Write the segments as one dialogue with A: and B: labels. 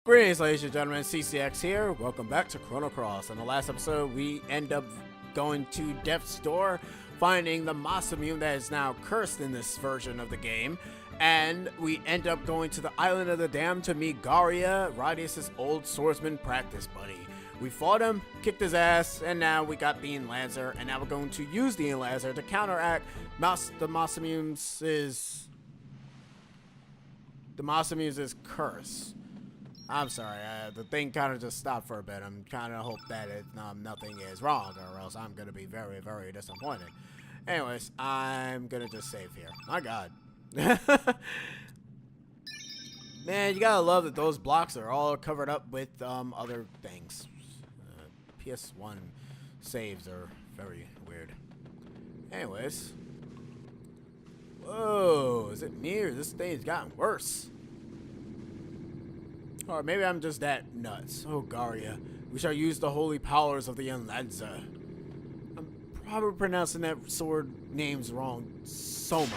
A: Greetings, ladies and gentlemen, CCX here. Welcome back to Chrono Cross. In the last episode, we end up going to Death's Door, finding the Masamune that is now cursed in this version of the game, and we end up going to the Island of the Damned to meet Garia, Radius' old swordsman practice buddy. We fought him, kicked his ass, and now we got the Lancer, and now we're going to use the Lancer to counteract the Masamune's curse. I'm sorry, the thing kind of just stopped for a bit. I'm kind of hope that nothing is wrong, or else I'm going to be very, very disappointed. Anyways, I'm going to just save here. My god. Man, you gotta love that those blocks are all covered up with other things. PS1 saves are very weird. Anyways. Whoa, is it me or this thing's gotten worse? Or maybe I'm just that nuts. Oh, Garia, we shall use the holy powers of the Lancer. I'm probably pronouncing that sword names wrong so much.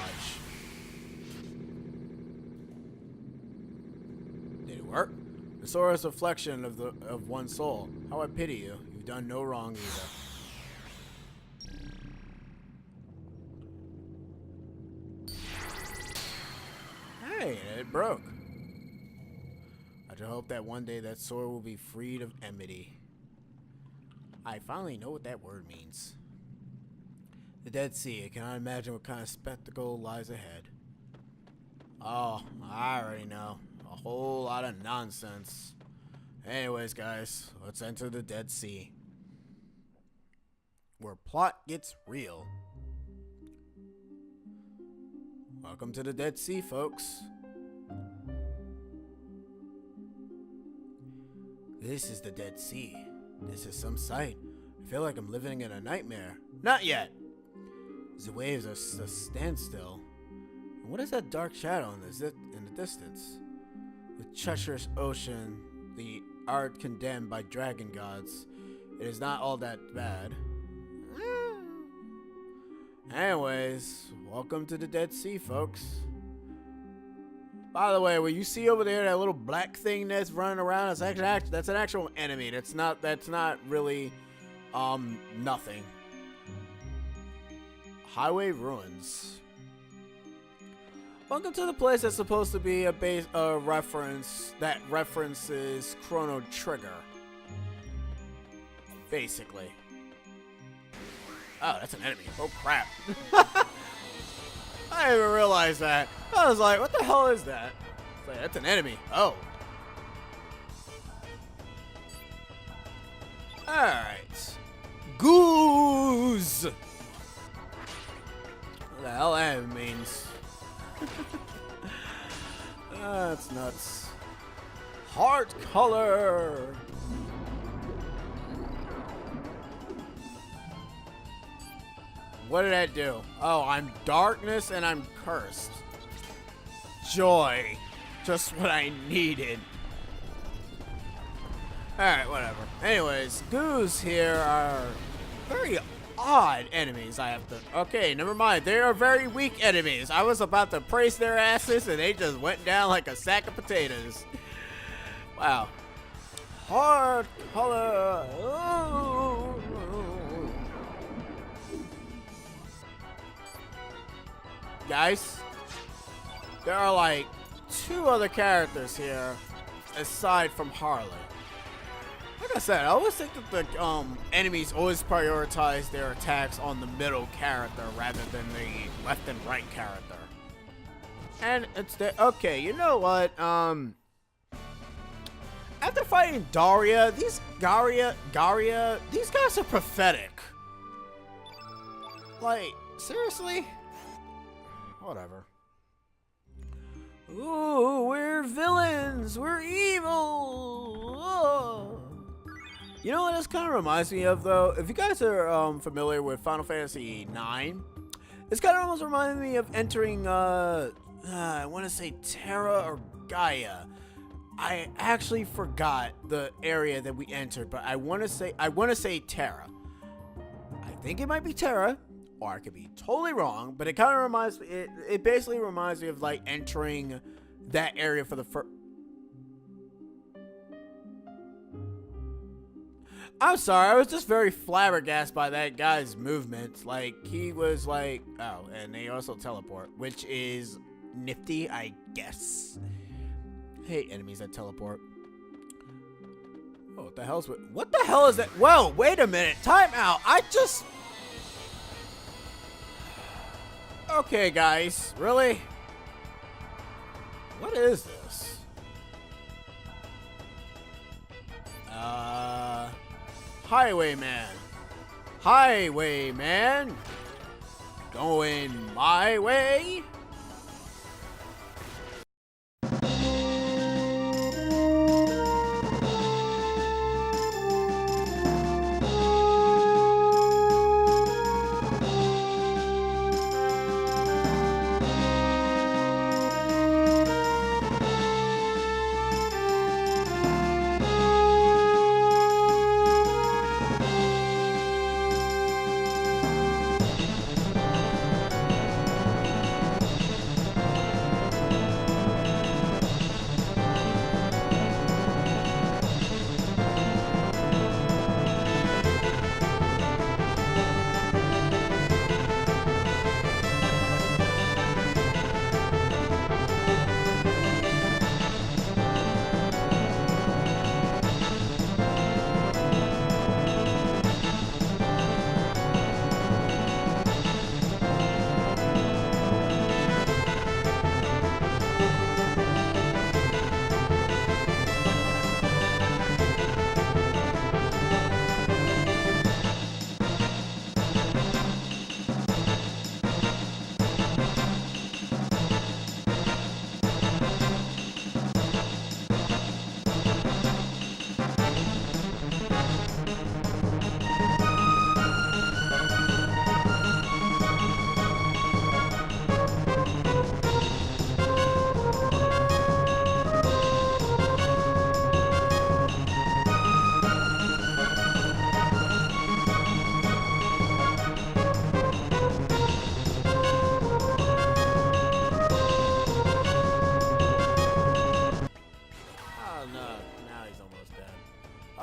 A: Did it work? The sword is a reflection of one soul. How I pity you. You've done no wrong either. Hey, it broke. I hope that one day that sword will be freed of enmity. I finally know what that word means. The Dead Sea. I cannot imagine what kind of spectacle lies ahead. Oh, I already know. A whole lot of nonsense. Anyways, guys, let's enter the Dead Sea, where plot gets real. Welcome to the Dead Sea, folks. This is the Dead Sea. This is some sight. I feel like I'm living in a nightmare. Not yet! The waves are a standstill. And what is that dark shadow in the distance? The treacherous ocean, the art condemned by dragon gods. It is not all that bad. Anyways, welcome to the Dead Sea, folks. By the way, what you see over there, that little black thing that's running around, that's an actual enemy. That's not really nothing. Highway Ruins. Welcome to the place that's supposed to be a reference that references Chrono Trigger. Basically. Oh, that's an enemy. Oh crap. I didn't even realize that. I was like, what the hell is that? It's like, that's an enemy. Oh. Alright. Goose! What the hell that means? That's nuts. Heart color! What did that do? Oh, I'm darkness and I'm cursed. Joy. Just what I needed. Alright, whatever. Anyways, goos here are very odd enemies, I have to... Okay, never mind. They are very weak enemies. I was about to praise their asses and they just went down like a sack of potatoes. Wow. Heart color. Oh. Guys, there are like 2 other characters here aside from Harley. Like I said, I always think that the enemies always prioritize their attacks on the middle character rather than the left and right character. And it's okay, you know what? After fighting Garia, these guys are pathetic. Like, seriously? Whatever. Ooh, we're villains! We're evil! Oh. You know what this kind of reminds me of, though? If you guys are familiar with Final Fantasy IX, this kind of almost reminded me of entering, I want to say Terra or Gaia. I actually forgot the area that we entered, but I want to say Terra. I think it might be Terra. Or I could be totally wrong, but it kind of reminds me, it basically reminds me of like entering that area for the first. I'm sorry, I was just very flabbergasted by that guy's movements. Like, he was like, oh, and they also teleport, which is nifty, I guess. I hate enemies that teleport. Oh, what the hell is that? Whoa, wait a minute, time out. Okay, guys, really? What is this? Highwayman. Highwayman. Going my way.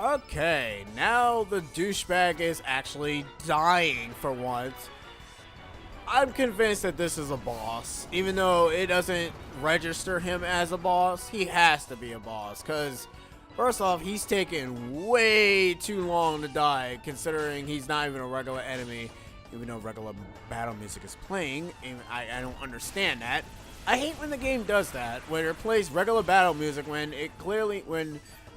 A: Okay, now the douchebag is actually dying for once. I'm convinced that this is a boss. Even though it doesn't register him as a boss, he has to be a boss. Because, first off, he's taken way too long to die, considering he's not even a regular enemy. Even though regular battle music is playing, and I don't understand that. I hate when the game does that, when it plays regular battle music when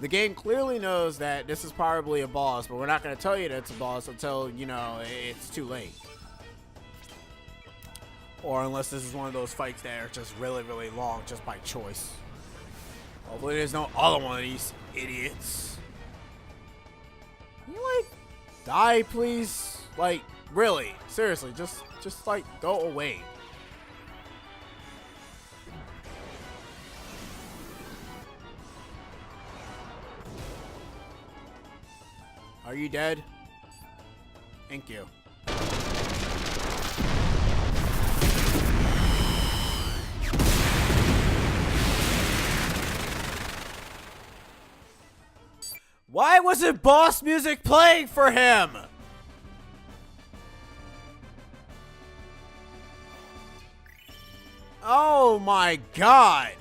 A: the game clearly knows that this is probably a boss, but we're not going to tell you that it's a boss until, you know, it's too late. Or unless this is one of those fights that are just really, really long just by choice. Hopefully there's no other one of these idiots. Can you, like, die, please? Like, really? Seriously, just like, go away. Are you dead? Thank you. Why wasn't boss music playing for him? Oh my god.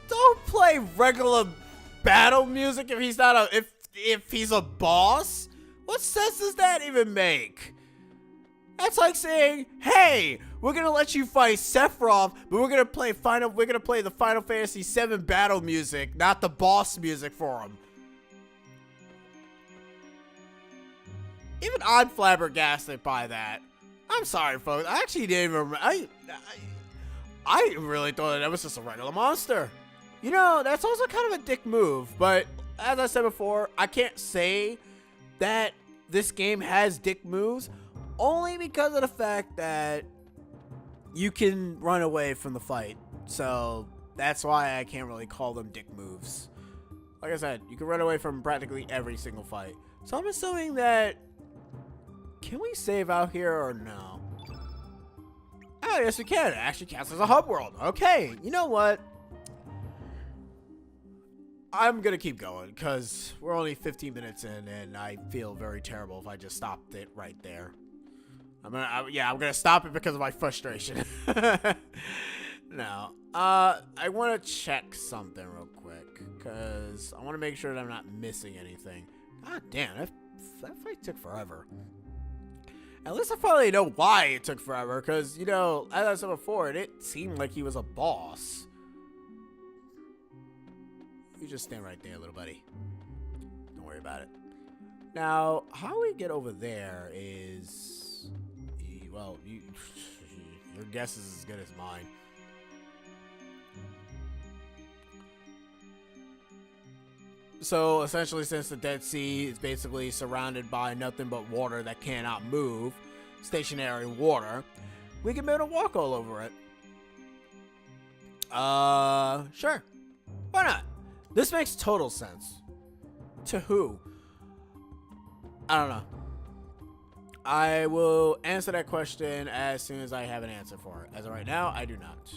A: Don't play regular battle music if he's not if he's a boss? What sense does that even make? That's like saying, hey, we're gonna let you fight Sephiroth, but we're gonna play the Final Fantasy VII battle music, not the boss music for him. Even I'm flabbergasted by that. I'm sorry, folks. I actually didn't even I really thought that was just a regular monster. You know, that's also kind of a dick move, but as I said before, I can't say that this game has dick moves only because of the fact that you can run away from the fight. So that's why I can't really call them dick moves. Like I said, you can run away from practically every single fight. So I'm assuming that... Can we save out here or no? Oh, yes we can. It actually counts as a hub world. Okay, you know what? I'm gonna keep going because we're only 15 minutes in, and I feel very terrible if I just stopped it right there. I'm gonna stop it because of my frustration. No, I want to check something real quick because I want to make sure that I'm not missing anything. God damn, that fight took forever. At least I finally know why it took forever, because, you know, as I said before, it seemed like he was a boss. You just stand right there, little buddy. Don't worry about it. Now, how we get over there is... Well, your guess is as good as mine. So, essentially, since the Dead Sea is basically surrounded by nothing but water that cannot move, stationary water, we can be able to walk all over it. Sure. Why not? This makes total sense. To who? I don't know. I will answer that question as soon as I have an answer for it. As of right now, I do not.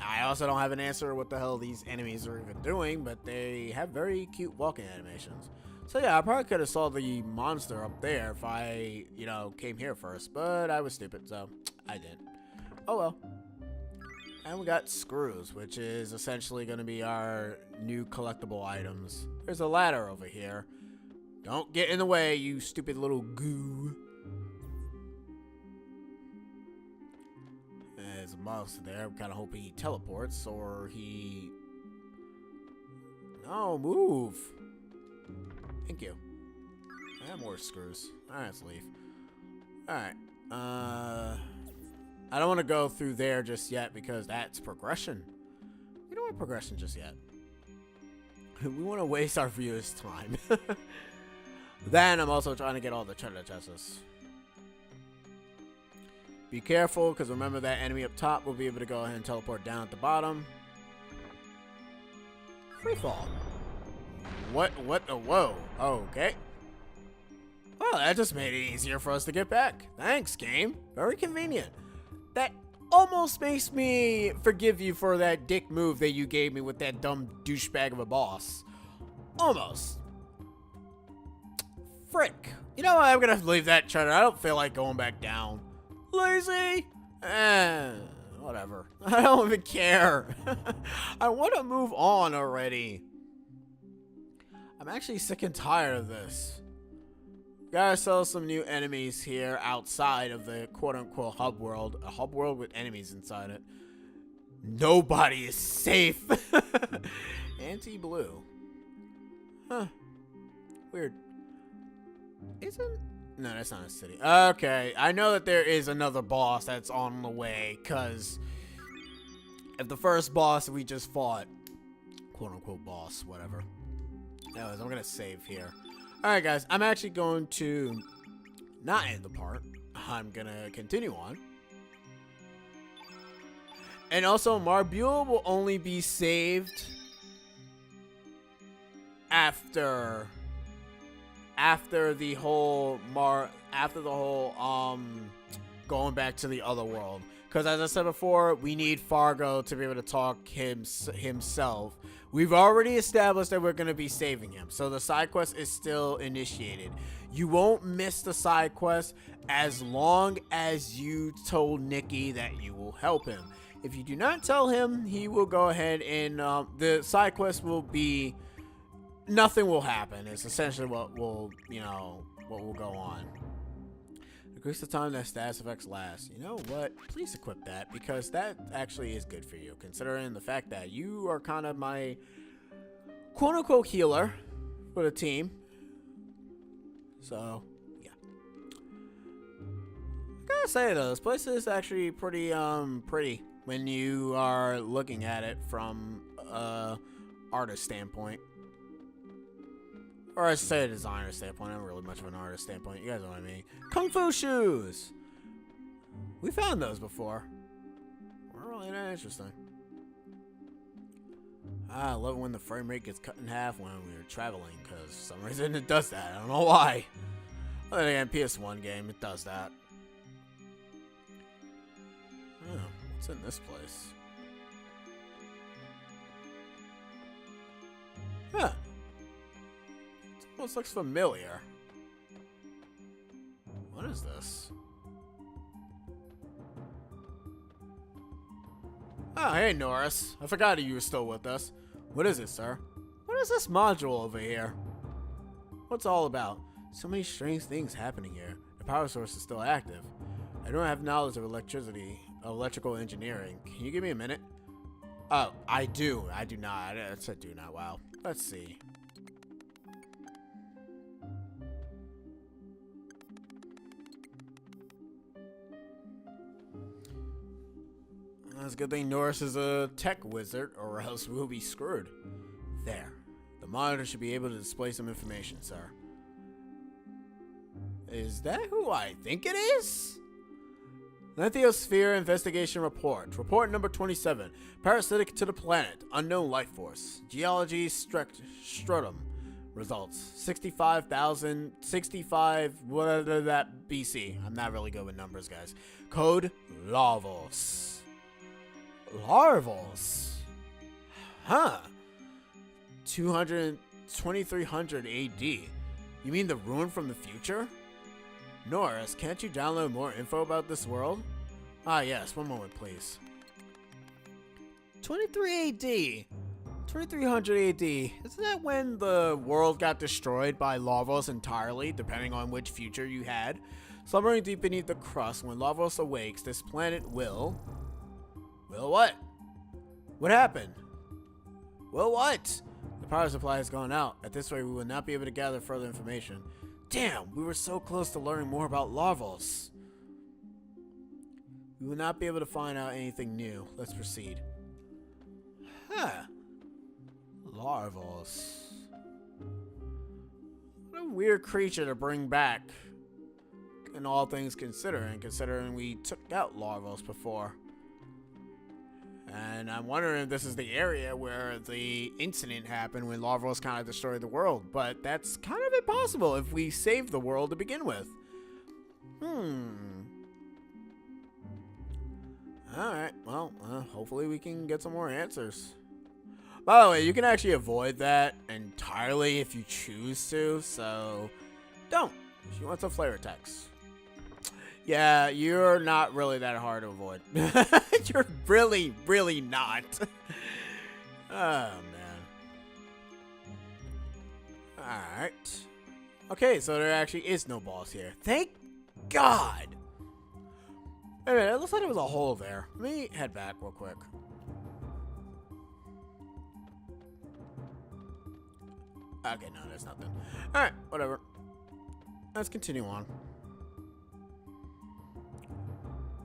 A: I also don't have an answer what the hell these enemies are even doing, but they have very cute walking animations. So yeah, I probably could have saw the monster up there if I, you know, came here first, but I was stupid, so I didn't. Oh well. And we got screws, which is essentially going to be our new collectible items. There's a ladder over here. Don't get in the way, you stupid little goo. There's a monster there. I'm kind of hoping he teleports or he... No, move. Thank you. I have more screws. Alright, let's leave. Alright. I don't want to go through there just yet because that's progression. We don't want progression just yet. We want to waste our viewers' time. Then I'm also trying to get all the treasure chests. Be careful, because remember that enemy up top will be able to go ahead and teleport down at the bottom. Free fall. What the whoa. Okay. Well, that just made it easier for us to get back. Thanks, game. Very convenient. That almost makes me forgive you for that dick move that you gave me with that dumb douchebag of a boss. Almost. Frick. You know what? I'm gonna leave that treasure. I don't feel like going back down. Lazy? Whatever. I don't even care. I want to move on already. I'm actually sick and tired of this. Gotta sell some new enemies here outside of the quote-unquote hub world. A hub world with enemies inside it. Nobody is safe. Anti-blue. Huh. Weird. Isn't... No, that's not a city. Okay, I know that there is another boss that's on the way, because if the first boss we just fought, quote-unquote boss, whatever. Anyways, I'm going to save here. Alright, guys, I'm actually going to not end the part. I'm going to continue on. And also, Marbula will only be saved after the whole going back to the other world, because as I said before, we need Fargo to be able to talk himself. We've already established that we're going to be saving him, so the side quest is still initiated. You won't miss the side quest as long as you told Nikki that you will help him. If you do not tell him, he will go ahead and the side quest will be... Nothing will happen. It's essentially what will, what will go on. Increase the time that status effects last. You know what? Please equip that, because that actually is good for you, considering the fact that you are kind of my quote-unquote healer for the team. So, yeah. I gotta say though, this place is actually pretty pretty when you are looking at it from artist standpoint. Or I should say a designer standpoint. I'm not really much of an artist standpoint. You guys know what I mean. Kung Fu shoes! We found those before. We're really that interesting. I love it when the frame rate gets cut in half when we were traveling, because for some reason it does that. I don't know why. Other than PS1 game, it does that. Oh, what's in this place? Huh. It almost looks familiar. What is this? Oh, hey, Norris. I forgot you were still with us. What is it, sir? What is this module over here? What's it all about? So many strange things happening here. The power source is still active. I don't have knowledge of electrical engineering. Can you give me a minute? Oh, I do. I do not. I said do not. Wow. Let's see. It's a good thing Norris is a tech wizard, or else we'll be screwed. There. The monitor should be able to display some information, sir. Is that who I think it is? Lithiosphere Investigation Report. Report number 27. Parasitic to the planet. Unknown life force. Geology Stratum. Results. 65,065 whatever that BC. I'm not really good with numbers, guys. Code Larvos. Larvos? Huh. 2300 AD. You mean the ruin from the future? Norris, can't you download more info about this world? Ah, yes. One moment, please. 23 AD. 2300 AD. Isn't that when the world got destroyed by Larvos entirely, depending on which future you had? Slumbering deep beneath the crust, when Larvos awakes, this planet will... Will what? What happened? Will what? The power supply has gone out. At this rate, we will not be able to gather further information. Damn, we were so close to learning more about Larvos. We will not be able to find out anything new. Let's proceed. Huh. Larvos. What a weird creature to bring back. In all things considering we took out Larvos before. And I'm wondering if this is the area where the incident happened when Larvos kind of destroyed the world. But that's kind of impossible if we saved the world to begin with. Alright, well, hopefully we can get some more answers. By the way, you can actually avoid that entirely if you choose to, so don't. She wants some flare attacks. Yeah, you're not really that hard to avoid. You're really, really not. Oh, man. Alright. Okay, so there actually is no boss here. Thank God! Wait a minute, it looks like there was a hole there. Let me head back real quick. Okay, no, there's nothing. Alright, whatever. Let's continue on.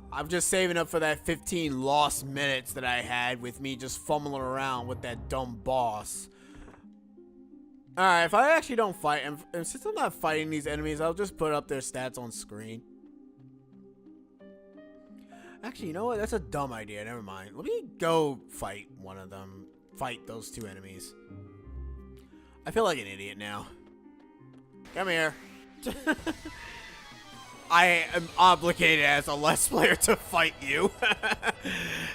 A: I'm just saving up for that 15 lost minutes that I had with me just fumbling around with that dumb boss. Alright, if I actually don't fight, and since I'm not fighting these enemies, I'll just put up their stats on screen. Actually, you know what? That's a dumb idea. Never mind. Let me go fight one of them. Fight those two enemies. I feel like an idiot now. Come here. I am obligated as a Let's Player to fight you.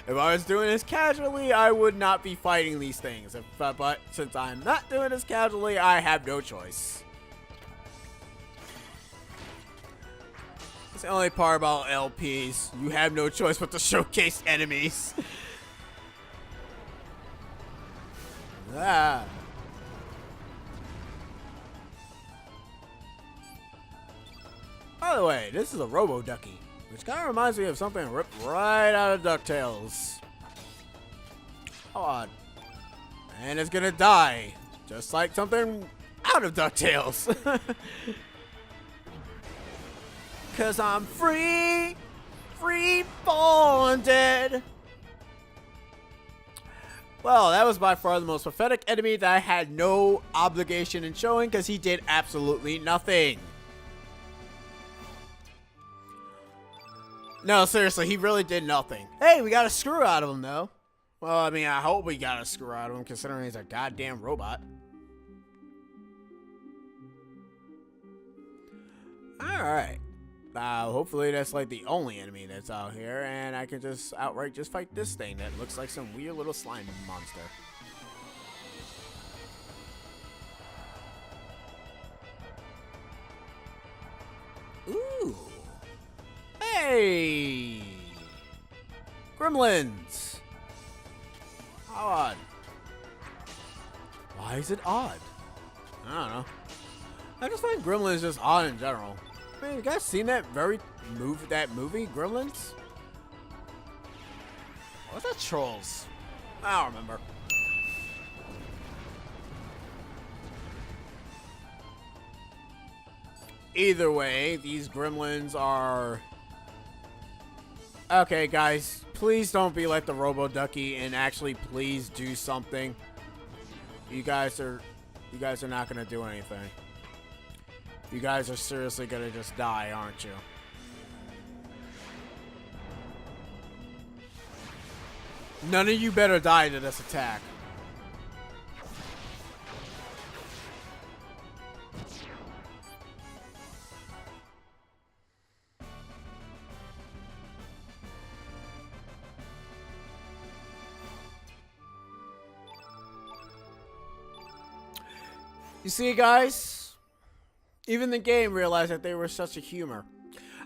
A: If I was doing this casually, I would not be fighting these things. But since I'm not doing this casually, I have no choice. That's the only part about LPs. You have no choice but to showcase enemies. Ah. By the way, this is a Robo-Ducky, which kind of reminds me of something ripped right out of DuckTales. Come on. And it's gonna die, just like something out of DuckTales. Cause I'm free, free bonded. Well, that was by far the most pathetic enemy that I had no obligation in showing, because he did absolutely nothing. No, seriously, he really did nothing. Hey, we got a screw out of him, though. Well, I mean, I hope we got a screw out of him, considering he's a goddamn robot. Alright. Hopefully that's, like, the only enemy that's out here, and I can just outright just fight this thing that looks like some weird little slime monster. Gremlins! How odd? Why is it odd? I don't know. I just find Gremlins just odd in general. I mean, you guys seen that movie, Gremlins?
B: What's that trolls?
A: I don't remember. Either way, these gremlins are... Okay, guys, please don't be like the Robo Ducky and actually please do something. You guys are not gonna do anything. You guys are seriously gonna just die, aren't you? None of you better die to this attack. You see, guys? Even the game realized that they were such a humor.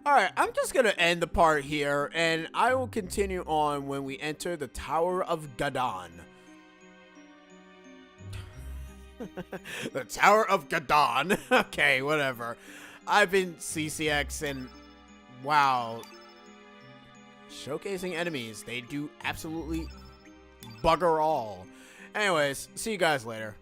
A: Alright, I'm just gonna end the part here, and I will continue on when we enter the Tower of Gadon. The Tower of Gadon. Okay, whatever. I've been CCX, and wow. Showcasing enemies. They do absolutely bugger all. Anyways, see you guys later.